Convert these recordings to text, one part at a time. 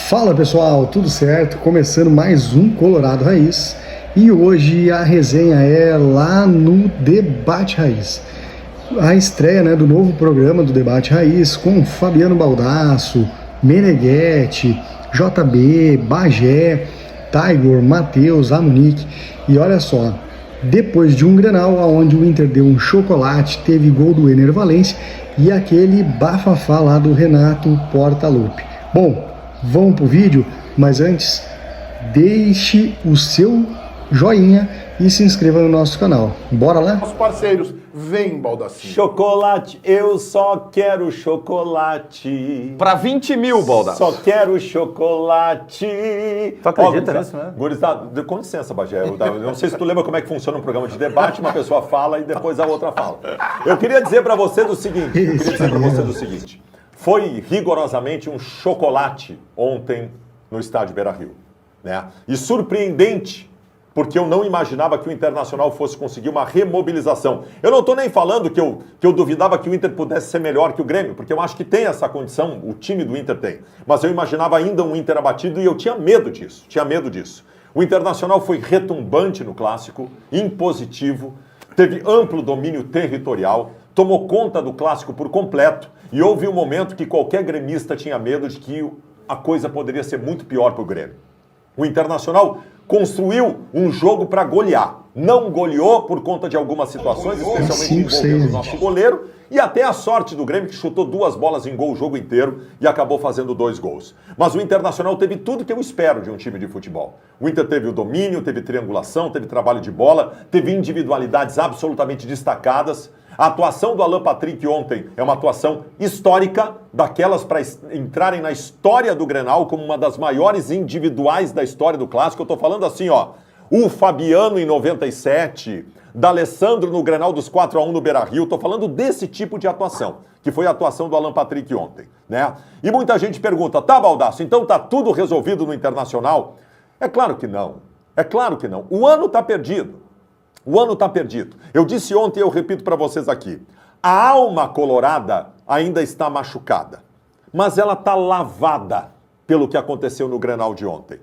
Fala pessoal, tudo certo? Começando mais um Colorado Raiz e hoje a resenha é lá no Debate Raiz. A estreia do novo programa do Debate Raiz com Fabiano Baldasso, Meneghetti, JB, Bagé, Tiger, Matheus, Amunique. E olha só, depois de um Grenal onde o Inter deu um chocolate, teve gol do Ener Valencia e aquele bafafá lá do Renato Portaluppi. Bom, vamos pro vídeo, mas antes, deixe o seu joinha e se inscreva no nosso canal. Bora lá? Nossos parceiros, vem, Baldacinho. Chocolate, eu só quero chocolate. Pra 20 mil, Baldasso. Só quero chocolate. Tu acredita nisso, né? Gurizada, com licença, Bagé. Eu não sei se tu lembra como é que funciona um programa de debate, uma pessoa fala e depois a outra fala. Eu queria dizer pra você do seguinte, foi rigorosamente um chocolate ontem no estádio Beira-Rio, né? E surpreendente, porque eu não imaginava que o Internacional fosse conseguir uma remobilização. Eu não estou nem falando que eu duvidava que o Inter pudesse ser melhor que o Grêmio, porque eu acho que tem essa condição, o time do Inter tem. Mas eu imaginava ainda um Inter abatido e eu tinha medo disso. O Internacional foi retumbante no Clássico, impositivo, teve amplo domínio territorial, tomou conta do Clássico por completo e houve um momento que qualquer gremista tinha medo de que a coisa poderia ser muito pior para o Grêmio. O Internacional construiu um jogo para golear. Não goleou por conta de algumas situações, especialmente envolvendo o nosso goleiro, e até a sorte do Grêmio, que chutou 2 bolas em gol o jogo inteiro e acabou fazendo 2 gols. Mas o Internacional teve tudo que eu espero de um time de futebol. O Inter teve o domínio, teve triangulação, teve trabalho de bola, teve individualidades absolutamente destacadas. A atuação do Alan Patrick ontem é uma atuação histórica, daquelas para entrarem na história do Grenal como uma das maiores individuais da história do Clássico. Eu estou falando assim, ó, o Fabiano em 97, D'Alessandro no Grenal dos 4-1 no Beira-Rio. Estou falando desse tipo de atuação, que foi a atuação do Alan Patrick ontem, né? E muita gente pergunta, tá, Baldasso, então tá tudo resolvido no Internacional? É claro que não, O ano tá perdido. Eu disse ontem e eu repito para vocês aqui. A alma colorada ainda está machucada, mas ela está lavada pelo que aconteceu no Grenal de ontem.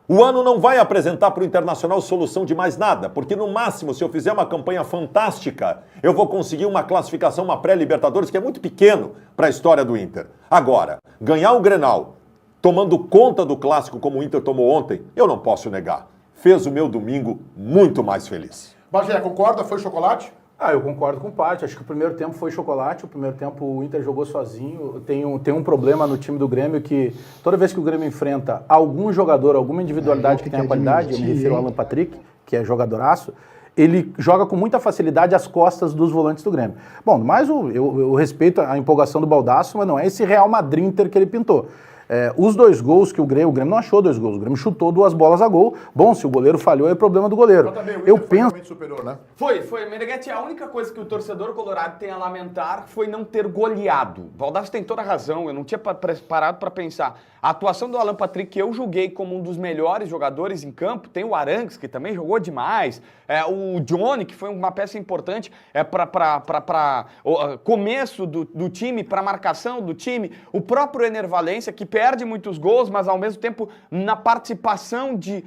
O ano não vai apresentar para o Internacional solução de mais nada, porque no máximo, se eu fizer uma campanha fantástica, eu vou conseguir uma classificação, uma pré-Libertadores, que é muito pequeno para a história do Inter. Agora, ganhar o Grenal, tomando conta do Clássico como o Inter tomou ontem, eu não posso negar. Fez o meu domingo muito mais feliz. Bagé, concorda? Foi chocolate? Eu concordo com o Paty. Acho que o primeiro tempo foi chocolate. O primeiro tempo o Inter jogou sozinho. Tem um problema no time do Grêmio que toda vez que o Grêmio enfrenta algum jogador, alguma individualidade que tenha qualidade, eu me refiro ao Alan Patrick, que é jogadoraço, ele joga com muita facilidade às costas dos volantes do Grêmio. Bom, mas eu respeito a empolgação do Baldasso, mas não é esse Real Madrid Inter que ele pintou. Os 2 gols que o Grêmio não achou 2 gols, o Grêmio chutou 2 bolas a gol. Bom, se o goleiro falhou, é problema do goleiro. Eu penso superior, né? Foi, Meneghetti, a única coisa que o torcedor colorado tem a lamentar foi não ter goleado. Baldasso tem toda a razão, eu não tinha parado para pensar. A atuação do Alan Patrick, que eu julguei como um dos melhores jogadores em campo, tem o Arangues, que também jogou demais, o Johnny, que foi uma peça importante para o começo do time, para a marcação do time, o próprio Ener Valencia, que perde muitos gols, mas ao mesmo tempo na participação de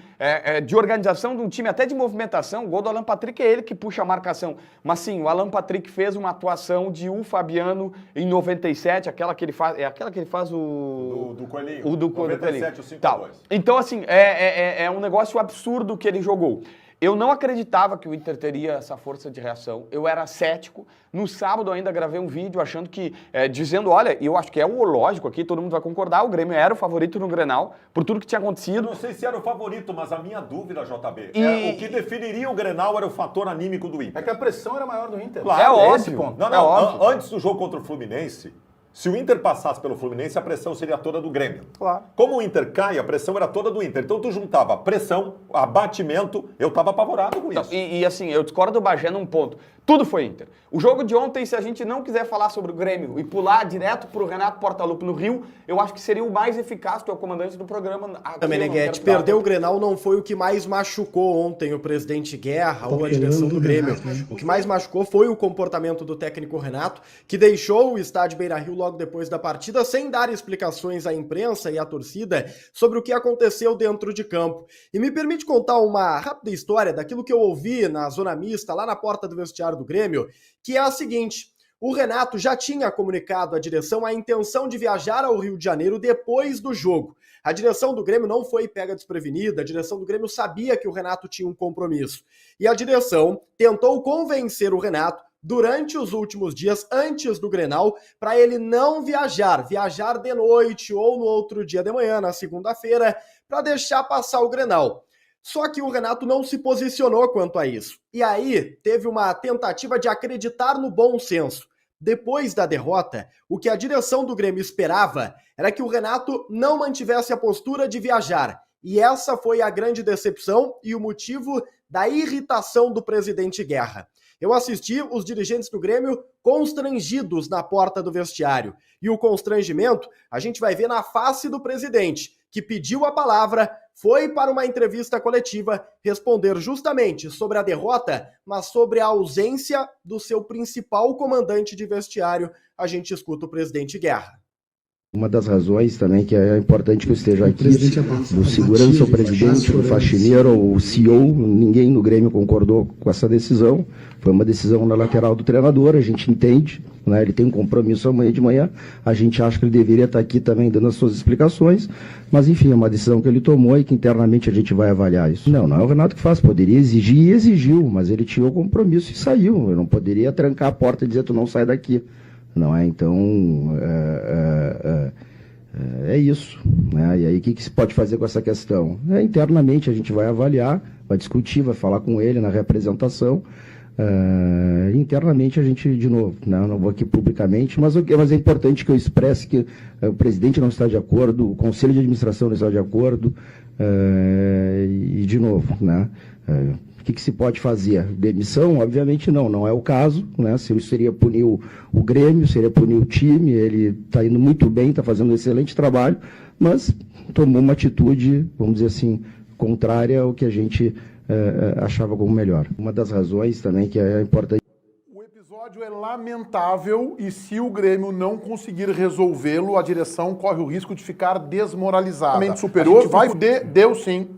organização de um time, até de movimentação. O gol do Alan Patrick é ele que puxa a marcação. Mas sim, o Alan Patrick fez uma atuação de Fabiano em 97, aquela que ele faz o... Do Coelhinho. O do 97, o 5-2. Então, assim, é um negócio absurdo que ele jogou. Eu não acreditava que o Inter teria essa força de reação. Eu era cético. No sábado eu ainda gravei um vídeo achando que, dizendo, olha, eu acho que é o lógico aqui, todo mundo vai concordar, o Grêmio era o favorito no Grenal, por tudo que tinha acontecido. Eu não sei se era o favorito, mas a minha dúvida, JB, o que definiria o Grenal era o fator anímico do Inter. É que a pressão era maior do Inter. Claro, é óbvio. Esse ponto. Não, antes do jogo contra o Fluminense, se o Inter passasse pelo Fluminense, a pressão seria toda do Grêmio. Claro. Como o Inter cai, a pressão era toda do Inter. Então tu juntava pressão, abatimento, eu tava apavorado com isso. E assim, eu discordo do Bagé num ponto. Tudo foi Inter. O jogo de ontem, se a gente não quiser falar sobre o Grêmio e pular direto pro Renato Portaluppi no Rio, eu acho que seria o mais eficaz, tu é o comandante do programa. Meneghetti, perder o Grenal não foi o que mais machucou ontem o presidente Guerra ou a direção do Grêmio. O que mais machucou foi o comportamento do técnico Renato, que deixou o estádio Beira-Rio logo depois da partida sem dar explicações à imprensa e à torcida sobre o que aconteceu dentro de campo. E me permite contar uma rápida história daquilo que eu ouvi na zona mista, lá na porta do vestiário do Grêmio, que é a seguinte: o Renato já tinha comunicado à direção a intenção de viajar ao Rio de Janeiro depois do jogo. A direção do Grêmio não foi pega desprevenida, a direção do Grêmio sabia que o Renato tinha um compromisso. E a direção tentou convencer o Renato durante os últimos dias, antes do Grenal, para ele não viajar de noite ou no outro dia de manhã, na segunda-feira, para deixar passar o Grenal. Só que o Renato não se posicionou quanto a isso. E aí teve uma tentativa de acreditar no bom senso. Depois da derrota, o que a direção do Grêmio esperava era que o Renato não mantivesse a postura de viajar. E essa foi a grande decepção e o motivo da irritação do presidente Guerra. Eu assisti os dirigentes do Grêmio constrangidos na porta do vestiário. E o constrangimento a gente vai ver na face do presidente, que pediu a palavra, foi para uma entrevista coletiva responder justamente sobre a derrota, mas sobre a ausência do seu principal comandante de vestiário. A gente escuta o presidente Guerra. Uma das razões também que é importante que eu esteja aqui, do segurança, o presidente, o faxineiro, o CEO, ninguém no Grêmio concordou com essa decisão. Foi uma decisão na lateral do treinador, a gente entende, né? Ele tem um compromisso amanhã de manhã, a gente acha que ele deveria estar aqui também dando as suas explicações, mas enfim, é uma decisão que ele tomou e que internamente a gente vai avaliar isso. Não é o Renato que faz, poderia exigir e exigiu, mas ele tinha o compromisso e saiu. Eu não poderia trancar a porta e dizer tu não sai daqui. Não é? Então, é isso. Né? E aí, o que se pode fazer com essa questão? Internamente, a gente vai avaliar, vai discutir, vai falar com ele na representação. Internamente, a gente, de novo, né? Não vou aqui publicamente, mas é importante que eu expresse que o presidente não está de acordo, o conselho de administração não está de acordo, e, de novo, né? O que se pode fazer? Demissão? Obviamente não é o caso, né? Seria punir o Grêmio, seria punir o time, ele está indo muito bem, está fazendo um excelente trabalho, mas tomou uma atitude, vamos dizer assim, contrária ao que a gente achava como melhor. Uma das razões também que é importante. O episódio é lamentável e se o Grêmio não conseguir resolvê-lo, a direção corre o risco de ficar desmoralizada. A superior deu sim.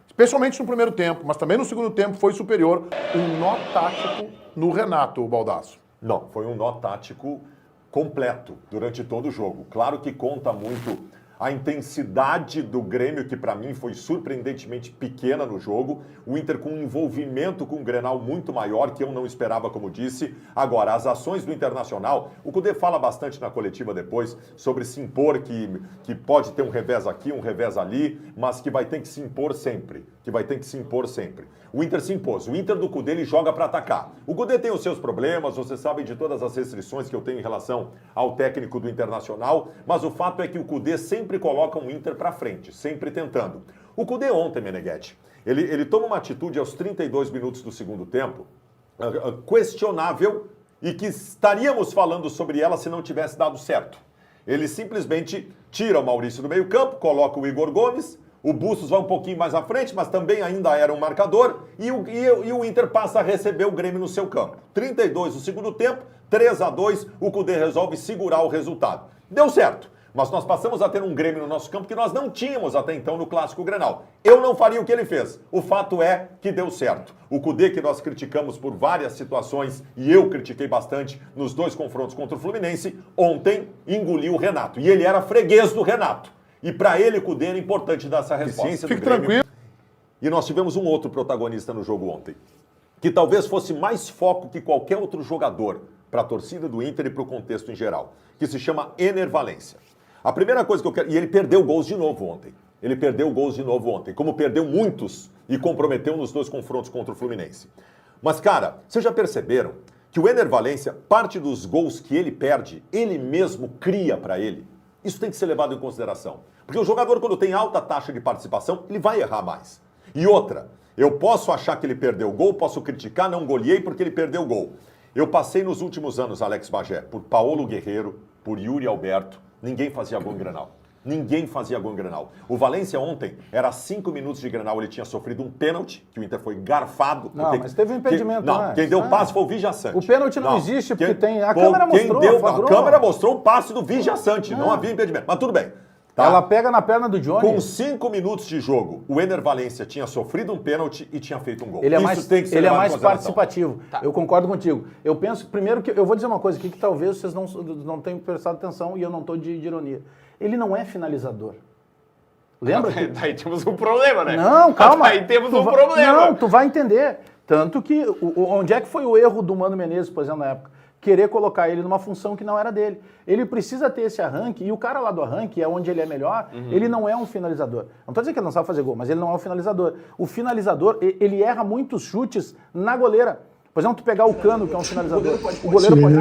Especialmente no primeiro tempo, mas também no segundo tempo foi superior. Um nó tático no Renato, Baldasso. Não, foi um nó tático completo durante todo o jogo. Claro que conta muito a intensidade do Grêmio, que para mim foi surpreendentemente pequena no jogo. O Inter com um envolvimento com o Grenal muito maior, que eu não esperava, como disse. Agora, as ações do Internacional, o Kudê fala bastante na coletiva depois sobre se impor, que pode ter um revés aqui, um revés ali, mas que vai ter que se impor sempre. O Inter se impôs. O Inter do Kudê, ele joga para atacar. O Kudê tem os seus problemas, vocês sabem de todas as restrições que eu tenho em relação ao técnico do Internacional, mas o fato é que o Kudê sempre coloca um Inter para frente, sempre tentando. O Kudê ontem, Meneghetti, ele toma uma atitude aos 32 minutos do segundo tempo, questionável, e que estaríamos falando sobre ela se não tivesse dado certo. Ele simplesmente tira o Maurício do meio-campo, coloca o Igor Gomes, o Bustos vai um pouquinho mais à frente, mas também ainda era um marcador, e o Inter passa a receber o Grêmio no seu campo. 32 no segundo tempo, 3-2, o Kudê resolve segurar o resultado. Deu certo, mas nós passamos a ter um Grêmio no nosso campo que nós não tínhamos até então no Clássico Grenal. Eu não faria o que ele fez, o fato é que deu certo. O Kudê, que nós criticamos por várias situações, e eu critiquei bastante nos dois confrontos contra o Fluminense, ontem engoliu o Renato, e ele era freguês do Renato. E para ele, o Kudê, era importante dar essa resposta. Fique tranquilo. E nós tivemos um outro protagonista no jogo ontem, que talvez fosse mais foco que qualquer outro jogador para a torcida do Inter e para o contexto em geral, que se chama Ener Valencia. A primeira coisa que eu quero... E ele perdeu gols de novo ontem. Como perdeu muitos e comprometeu nos dois confrontos contra o Fluminense. Mas, cara, vocês já perceberam que o Ener Valencia, parte dos gols que ele perde, ele mesmo cria para ele? Isso tem que ser levado em consideração. Porque o jogador, quando tem alta taxa de participação, ele vai errar mais. E outra, eu posso achar que ele perdeu o gol, posso criticar, não goleei porque ele perdeu o gol. Eu passei nos últimos anos, Alex Bagé, por Paulo Guerreiro, por Yuri Alberto, ninguém fazia gol em Grenal. Ninguém fazia gol em Grenal. O Valência ontem, era 5 minutos de Grenal, ele tinha sofrido um pênalti, que o Inter foi garfado. Não, mas teve um impedimento. Não, quem deu o passe foi o Vijaçante. O pênalti não existe, porque tem... A câmera mostrou, a câmera mostrou o passe do Vijaçante, não havia impedimento. Mas tudo bem. Tá? Ela pega na perna do Johnny. Com 5 minutos de jogo, o Ener Valencia tinha sofrido um pênalti e tinha feito um gol. Ele é mais, tem que ser mais participativo. Tá. Eu concordo contigo. Eu penso, primeiro, que eu vou dizer uma coisa aqui que talvez vocês não tenham prestado atenção e eu não estou de ironia. Ele não é finalizador. Lembra? Daí temos um problema, né? Não, calma. Aí temos um problema. Não, tu vai entender. Tanto que, onde é que foi o erro do Mano Menezes, por exemplo, na época? Querer colocar ele numa função que não era dele. Ele precisa ter esse arranque, e o cara lá do arranque, é onde ele é melhor, ele não é um finalizador. Não estou dizendo que ele não sabe fazer gol, mas ele não é um finalizador. O finalizador, ele erra muitos chutes na goleira. Por exemplo, tu pegar o Cano, que é um finalizador, o goleiro pode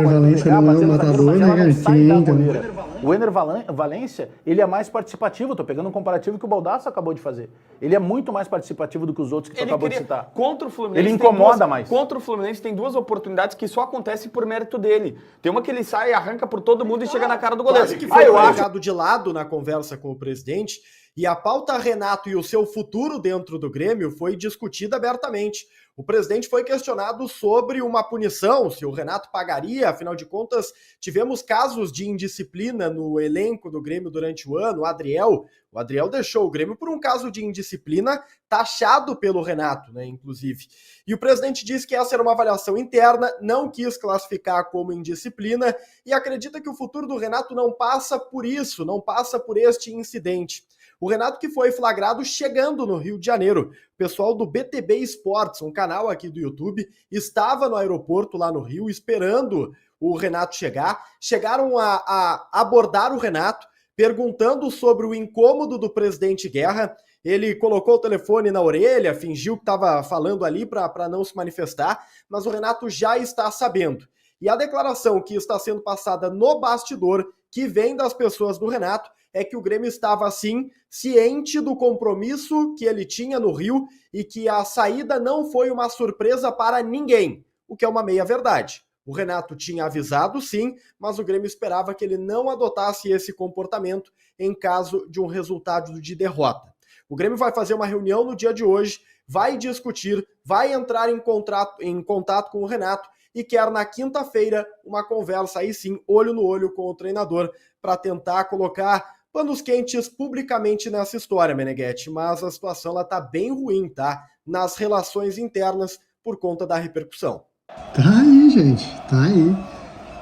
pegar, mas ele não sai da goleira. O Ener Valencia, ele é mais participativo. Eu tô pegando um comparativo que o Baldasso acabou de fazer. Ele é muito mais participativo do que os outros que tu acabou de citar. Contra o Fluminense, ele incomoda mais. Contra o Fluminense tem 2 oportunidades que só acontecem por mérito dele. Tem uma que ele sai, arranca por todo mundo e chega na cara do goleiro. Quase que foi colocado de lado na conversa com o presidente, e a pauta Renato e o seu futuro dentro do Grêmio foi discutida abertamente. O presidente foi questionado sobre uma punição, se o Renato pagaria, afinal de contas, tivemos casos de indisciplina no elenco do Grêmio durante o ano. O Adriel deixou o Grêmio por um caso de indisciplina taxado pelo Renato, né, inclusive. E o presidente disse que essa era uma avaliação interna, não quis classificar como indisciplina e acredita que o futuro do Renato não passa por isso, não passa por este incidente. O Renato que foi flagrado chegando no Rio de Janeiro. O pessoal do BTB Esportes, um canal aqui do YouTube, estava no aeroporto lá no Rio esperando o Renato chegar. Chegaram a abordar o Renato, perguntando sobre o incômodo do presidente Guerra. Ele colocou o telefone na orelha, fingiu que estava falando ali para não se manifestar, mas o Renato já está sabendo. E a declaração que está sendo passada no bastidor, que vem das pessoas do Renato, é que o Grêmio estava, assim, ciente do compromisso que ele tinha no Rio e que a saída não foi uma surpresa para ninguém, o que é uma meia-verdade. O Renato tinha avisado, sim, mas o Grêmio esperava que ele não adotasse esse comportamento em caso de um resultado de derrota. O Grêmio vai fazer uma reunião no dia de hoje, vai discutir, vai entrar em contato com o Renato e quer na quinta-feira uma conversa, aí sim, olho no olho com o treinador, para tentar colocar panos quentes publicamente nessa história, Meneghetti, mas a situação ela tá bem ruim, tá? Nas relações internas por conta da repercussão. Tá aí, gente, tá aí.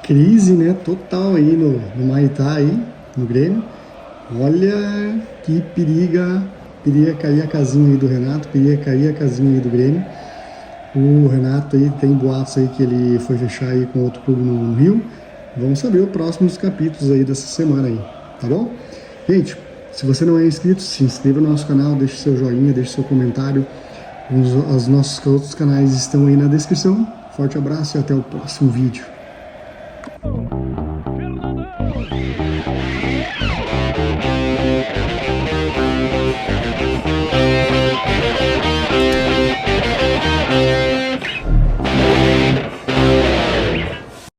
Crise, né, total aí no Maitá aí, no Grêmio. Olha que periga cair a casinha aí do Renato, periga cair a casinha aí do Grêmio. O Renato aí tem boatos aí que ele foi fechar aí com outro clube no Rio. Vamos saber os próximos capítulos aí dessa semana aí, tá bom? Gente, se você não é inscrito, se inscreva no nosso canal, deixe seu joinha, deixe seu comentário. Os nossos outros canais estão aí na descrição. Forte abraço e até o próximo vídeo.